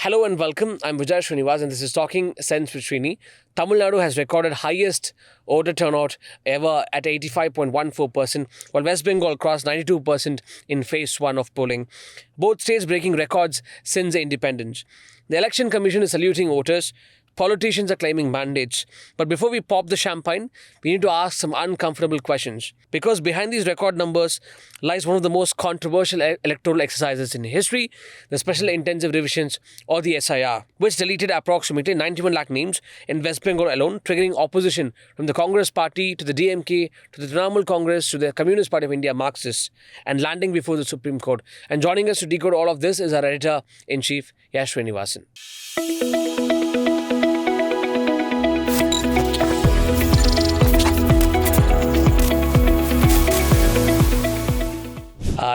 Hello and welcome. I'm Vijay, Srinivasan, and this is Talking Sense with Srini. Tamil Nadu has recorded highest voter turnout ever at 85.14%, while West Bengal crossed 92% in phase 1 of polling. Both states breaking records since the independence. The Election Commission is saluting voters. Politicians are claiming mandates. But before we pop the champagne, we need to ask some uncomfortable questions. Because behind these record numbers lies one of the most controversial electoral exercises in history, the Special Intensive Revisions or the SIR, which deleted approximately 91 lakh names in West Bengal alone, triggering opposition from the Congress Party to the DMK to the Trinamool Congress to the Communist Party of India Marxists, and landing before the Supreme Court. And joining us to decode all of this is our editor-in-chief, Srinivasan.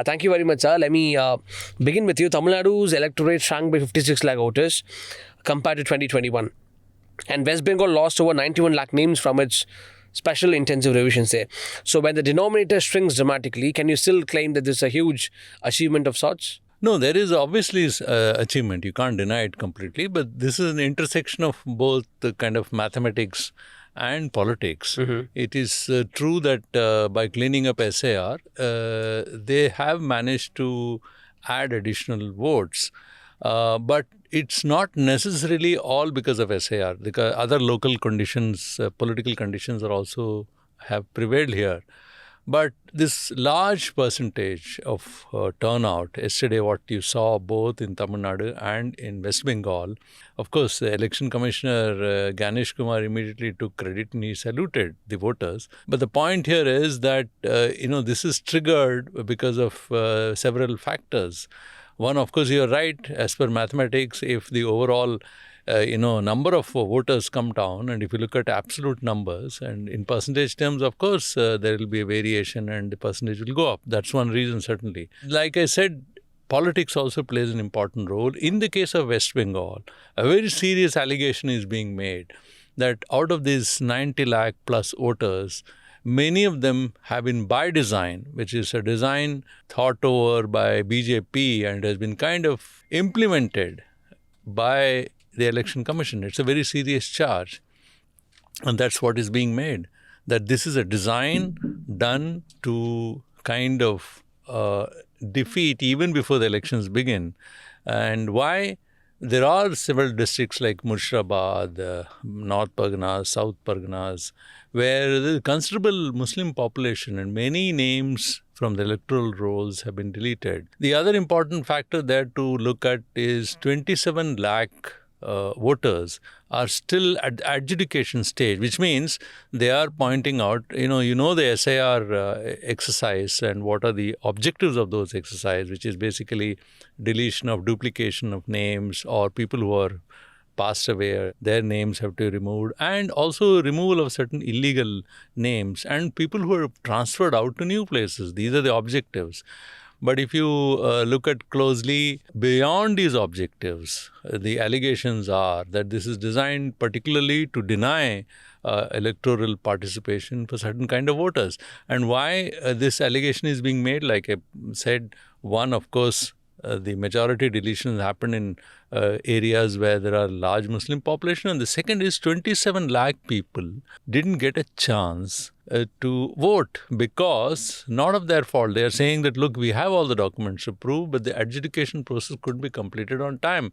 Thank you very much, sir. Let me begin with you. Tamil Nadu's electorate shrank by 56 lakh voters compared to 2021. And West Bengal lost over 91 lakh names from its special intensive revisions there. So when the denominator shrinks dramatically, can you still claim that this is a huge achievement of sorts? No, there is obviously achievement. You can't deny it completely. But this is an intersection of both the kind of mathematics and politics. Mm-hmm. It is true that by cleaning up SAR, they have managed to add additional votes. But it's not necessarily all because of SAR. Because other local conditions, political conditions are also have prevailed here. But this large percentage of turnout, yesterday what you saw both in Tamil Nadu and in West Bengal, of course, the election commissioner Ganesh Kumar immediately took credit and he saluted the voters. But the point here is that, this is triggered because of several factors. One, of course, you're right, as per mathematics, if the overall number of voters come down, and if you look at absolute numbers and in percentage terms, of course, there will be a variation and the percentage will go up. That's one reason, certainly. Like I said, politics also plays an important role. In the case of West Bengal, a very serious allegation is being made that out of these 90 lakh plus voters, many of them have been by design, which is a design thought over by BJP and has been kind of implemented by the Election Commission. It's a very serious charge. And that's what is being made. That this is a design done to kind of defeat even before the elections begin. And why? There are several districts like Murshidabad, North Parganas, South Parganas, where there is a considerable Muslim population and many names from the electoral rolls have been deleted. The other important factor there to look at is 27 lakh voters are still at the adjudication stage, which means they are pointing out, the SIR exercise and what are the objectives of those exercise, which is basically deletion of duplication of names or people who are passed away, their names have to be removed, and also removal of certain illegal names and people who are transferred out to new places. These are the objectives. But if you look at closely beyond these objectives, the allegations are that this is designed particularly to deny electoral participation for certain kind of voters. And why this allegation is being made, like I said, one, of course, the majority deletions happen in areas where there are large Muslim population. And the second is 27 lakh people didn't get a chance to vote because not of their fault. They are saying that, look, we have all the documents to prove, but the adjudication process couldn't be completed on time.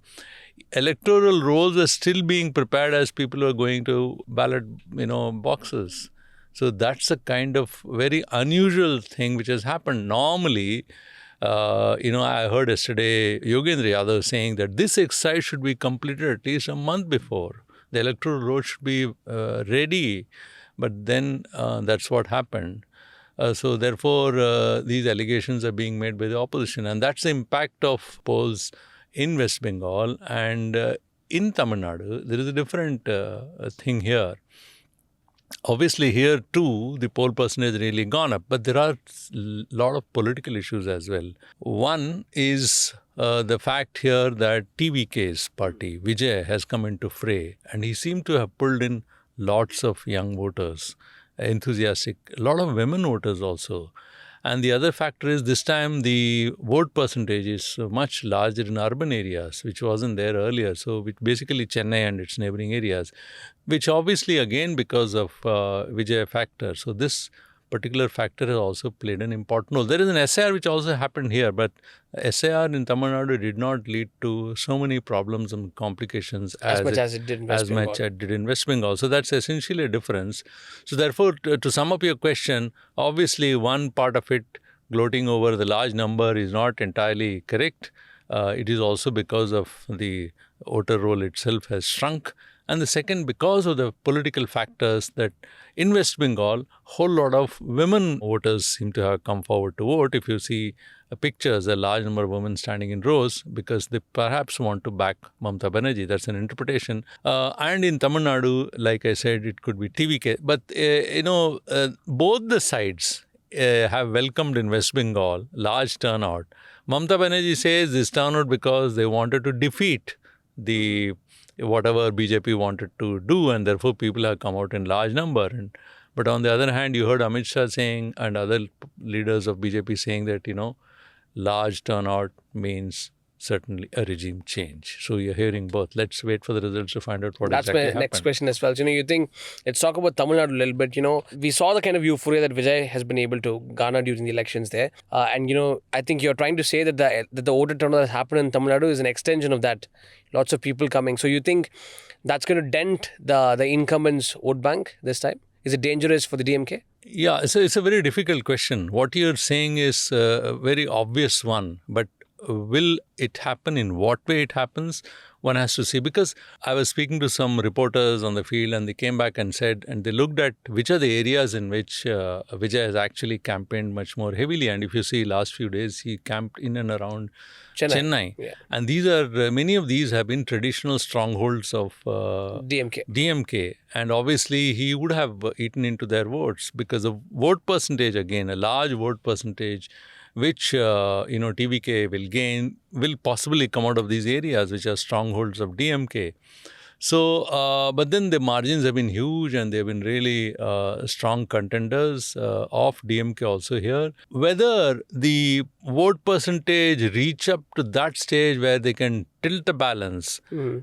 Electoral rolls are still being prepared as people are going to ballot, boxes. So that's a kind of very unusual thing which has happened. Normally, I heard yesterday Yogendra Yadav saying that this exercise should be completed at least a month before. The electoral roll should be ready. But then that's what happened. So therefore, these allegations are being made by the opposition. And that's the impact of polls in West Bengal. And in Tamil Nadu, there is a different thing here. Obviously, here too, the poll percentage has really gone up. But there are a lot of political issues as well. One is the fact here that TVK's party, Vijay, has come into fray. And he seemed to have pulled in lots of young voters, enthusiastic, a lot of women voters also. And the other factor is this time the vote percentage is much larger in urban areas, which wasn't there earlier. So basically Chennai and its neighboring areas, which obviously again because of Vijay factor. So this particular factor has also played an important role. There is an SAR which also happened here, but SAR in Tamil Nadu did not lead to so many problems and complications as much as it did in West as Bengal. much as it did in West Bengal. So that's essentially a difference. So therefore, to sum up your question, obviously one part of it, gloating over the large number, is not entirely correct. It is also because of the voter roll itself has shrunk. And the second, because of the political factors that in West Bengal, whole lot of women voters seem to have come forward to vote. If you see pictures, a large number of women standing in rows because they perhaps want to back Mamata Banerjee. That's an interpretation. And in Tamil Nadu, like I said, it could be TVK. But, both the sides have welcomed in West Bengal large turnout. Mamata Banerjee says this turnout because they wanted to defeat the whatever BJP wanted to do, and therefore people have come out in large number. But on the other hand, you heard Amit Shah saying and other leaders of BJP saying that, large turnout means certainly a regime change. So you're hearing both. Let's wait for the results to find out what That's exactly my happened. next question as well. So, you think, let's talk about Tamil Nadu a little bit. We saw the kind of euphoria that Vijay has been able to garner during the elections there. And I think you're trying to say that the voter turnout that happened in Tamil Nadu is an extension of that. Lots of people coming. So you think that's going to dent the incumbents' vote bank this time? Is it dangerous for the DMK? Yeah, so it's a very difficult question. What you're saying is a very obvious one, but will it happen? In what way it happens? One has to see, because I was speaking to some reporters on the field and they came back and said, and they looked at which are the areas in which Vijay has actually campaigned much more heavily. And if you see last few days, he camped in and around Chennai. Yeah. And these are, many of these have been traditional strongholds of DMK. And obviously he would have eaten into their votes because the vote percentage, again, a large vote percentage, which, TVK will gain, will possibly come out of these areas, which are strongholds of DMK. So, but then the margins have been huge and they've been really strong contenders of DMK also here. Whether the vote percentage reach up to that stage where they can tilt the balance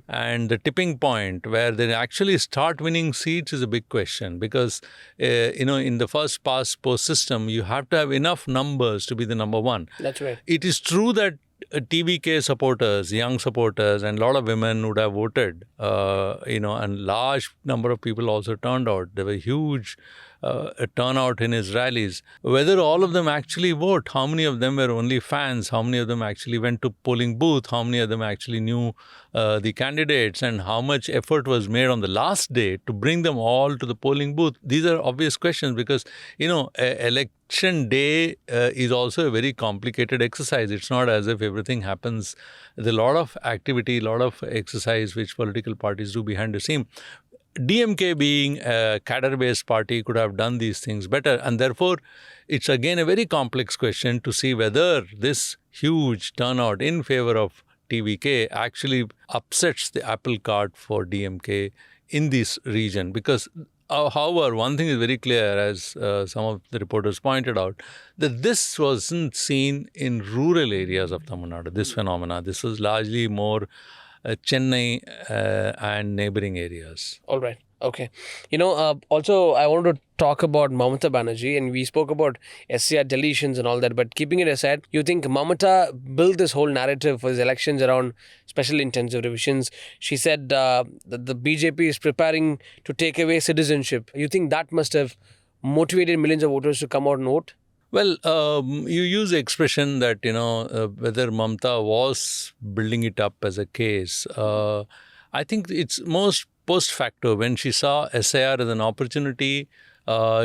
and the tipping point where they actually start winning seats is a big question, because, in the first past post system, you have to have enough numbers to be the number one. That's right. It is true that TVK supporters, young supporters, and a lot of women would have voted, and large number of people also turned out. There were huge turnout in his rallies. Whether all of them actually vote, how many of them were only fans, how many of them actually went to polling booth, how many of them actually knew the candidates, and how much effort was made on the last day to bring them all to the polling booth. These are obvious questions because, election day is also a very complicated exercise. It's not as if everything happens. There's a lot of activity, a lot of exercise which political parties do behind the scene. DMK being a cadre-based party could have done these things better, and therefore it's again a very complex question to see whether this huge turnout in favor of TVK actually upsets the apple cart for DMK in this region. Because however, one thing is very clear, as some of the reporters pointed out, that this wasn't seen in rural areas of Tamil Nadu, this phenomena. This was largely more Chennai and neighboring areas. All right. Okay. Also, I wanted to talk about Mamata Banerjee, and we spoke about SCR deletions and all that, but keeping it aside, you think Mamata built this whole narrative for his elections around special intensive revisions? She said that the BJP is preparing to take away citizenship. You think that must have motivated millions of voters to come out and vote? Well, you use the expression that, whether Mamata was building it up as a case. I think it's most post facto. When she saw SIR as an opportunity,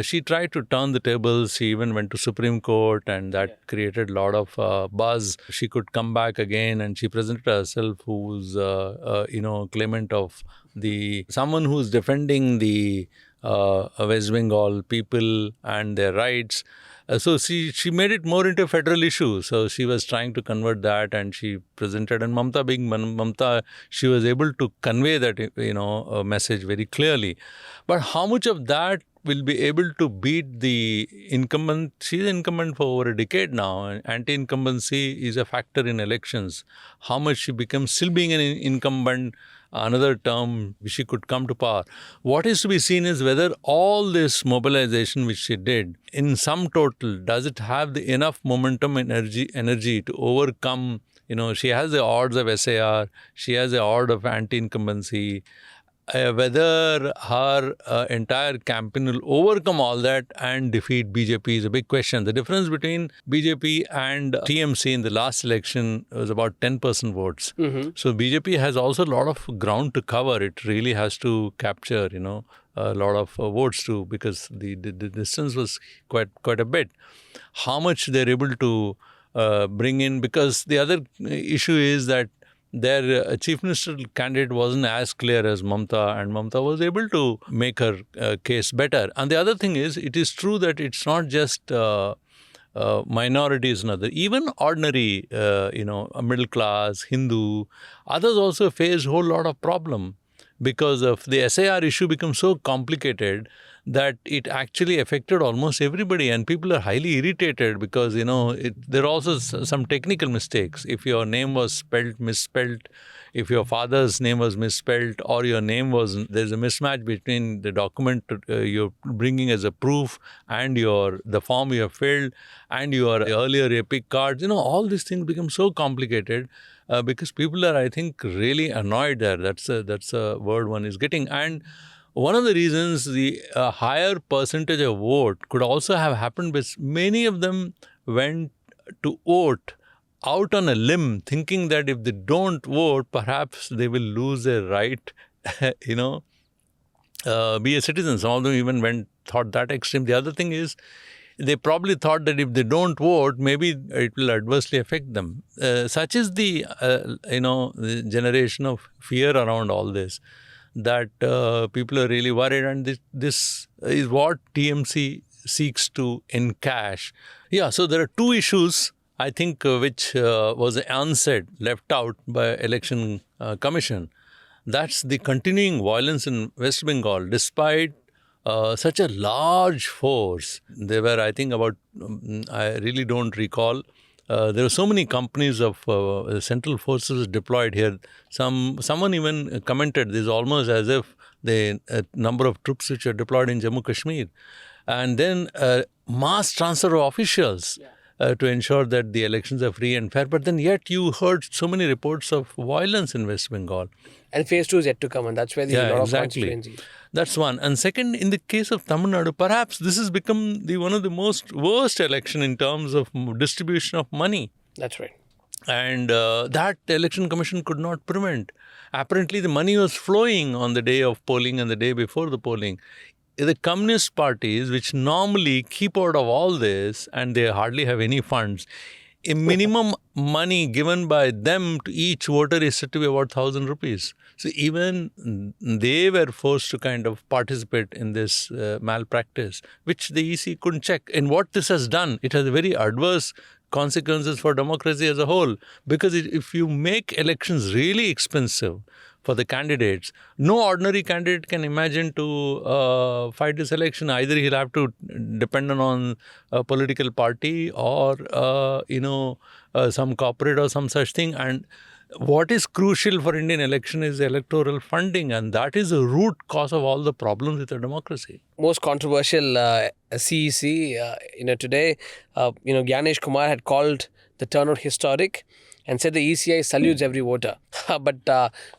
she tried to turn the tables. She even went to Supreme Court, and that created a lot of buzz. She could come back again, and she presented herself who's, claimant of someone who's defending the West Bengal people and their rights. So she made it more into a federal issue. So she was trying to convert that, and she presented. And Mamata being Mamata, she was able to convey that message very clearly. But how much of that will be able to beat the incumbent. She's incumbent for over a decade now, and anti-incumbency is a factor in elections. How much she becomes still being an incumbent, another term she could come to power. What is to be seen is whether all this mobilization which she did, in sum total, does it have the enough momentum and energy to overcome. She has the odds of SAR, she has the odds of anti-incumbency. Whether her entire campaign will overcome all that and defeat BJP is a big question. The difference between BJP and TMC in the last election was about 10% votes. So BJP has also a lot of ground to cover. It really has to capture, a lot of votes too, because the distance was quite a bit. How much they're able to bring in, because the other issue is that their chief minister candidate wasn't as clear as Mamta, and Mamta was able to make her case better. And the other thing is, it is true that it's not just minorities and other, even ordinary, a middle class, Hindu, others also face a whole lot of problem because of the SAR issue becomes so complicated that it actually affected almost everybody, and people are highly irritated because, there are also some technical mistakes. If your name was misspelled, if your father's name was misspelled, or your name there's a mismatch between the document you're bringing as a proof and the form you have filled and your earlier EPIC cards, all these things become so complicated because people are, I think, really annoyed there. That's a word one is getting. And one of the reasons the higher percentage of vote could also have happened because many of them went to vote out on a limb, thinking that if they don't vote, perhaps they will lose their right, be a citizen. Some of them even thought that extreme. The other thing is, they probably thought that if they don't vote, maybe it will adversely affect them. Such is the generation of fear around all this, that people are really worried, and this is what TMC seeks to encash. Yeah, so there are two issues, I think, which was unsaid, left out by Election Commission. That's the continuing violence in West Bengal, despite such a large force. There were, I think, about, I really don't recall, there were so many companies of central forces deployed here. Someone even commented this almost as if the number of troops which are deployed in Jammu Kashmir. And then mass transfer of officials to ensure that the elections are free and fair. But then yet you heard so many reports of violence in West Bengal. And phase 2 is yet to come, and that's where there's a lot of constituency. That's one. And second, in the case of Tamil Nadu, perhaps this has become one of the most worst election in terms of distribution of money. That's right. And that Election Commission could not prevent. Apparently, the money was flowing on the day of polling and the day before the polling. The communist parties, which normally keep out of all this, and they hardly have any funds, a minimum money given by them to each voter is said to be about 1,000 rupees. So even they were forced to kind of participate in this malpractice, which the EC couldn't check. And what this has done, it has very adverse consequences for democracy as a whole. Because if you make elections really expensive for the candidates, no ordinary candidate can imagine to fight this election. Either he'll have to depend on a political party or, some corporate or some such thing. And what is crucial for Indian election is electoral funding, and that is the root cause of all the problems with the democracy. Most controversial CEC, today, Gyanesh Kumar had called the turnout historic and said the ECI salutes every voter. But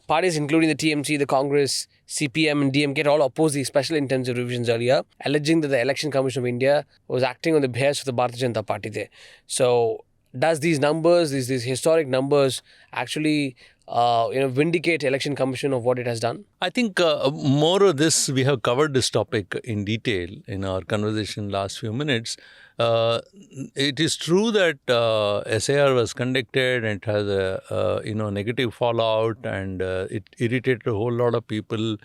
parties including the TMC, the Congress, CPM and DMK all opposed the special intensive revisions earlier, alleging that the Election Commission of India was acting on the behest of the Bharatiya Janata Party there. So does these numbers, these historic numbers actually vindicate Election Commission of what it has done? I think more of this, we have covered this topic in detail in our conversation last few minutes. It is true that SAR was conducted and it has a negative fallout, and it irritated a whole lot of people,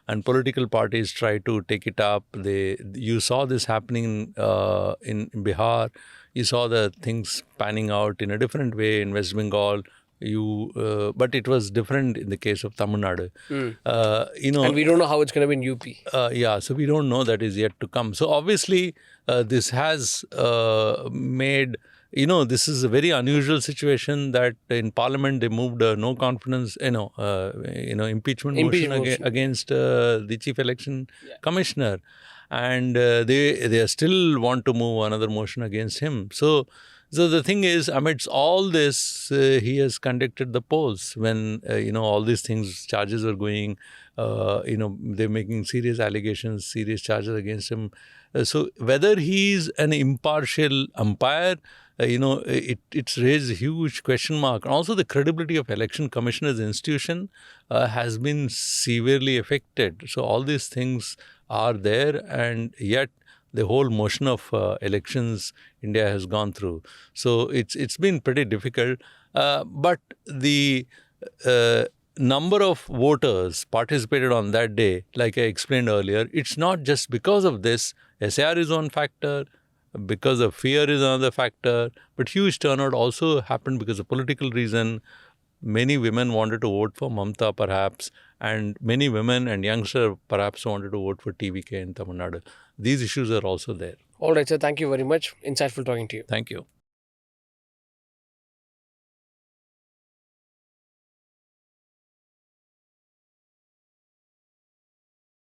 and political parties tried to take it up. You saw this happening in Bihar. You saw the things panning out in a different way in West Bengal. But it was different in the case of Tamil Nadu. And we don't know how it's going to be in UP. So we don't know, that is yet to come. So obviously, this has made, this is a very unusual situation that in Parliament they moved no confidence, impeachment motion against the Chief Election Commissioner, and they still want to move another motion against him. So the thing is, amidst all this, he has conducted the polls when, all these things, charges were going, they're making serious allegations, serious charges against him. So whether he's an impartial umpire, it's raised a huge question mark. And also the credibility of Election Commission as an institution has been severely affected. So all these things are there, and yet the whole motion of elections India has gone through. So it's been pretty difficult. But the number of voters participated on that day, like I explained earlier, it's not just because of this. SAR is one factor, because of fear is another factor, but huge turnout also happened because of political reason. Many women wanted to vote for Mamta perhaps, and many women and youngsters perhaps wanted to vote for TVK in Tamil Nadu. These issues are also there. All right, sir. Thank you very much. Insightful talking to you. Thank you.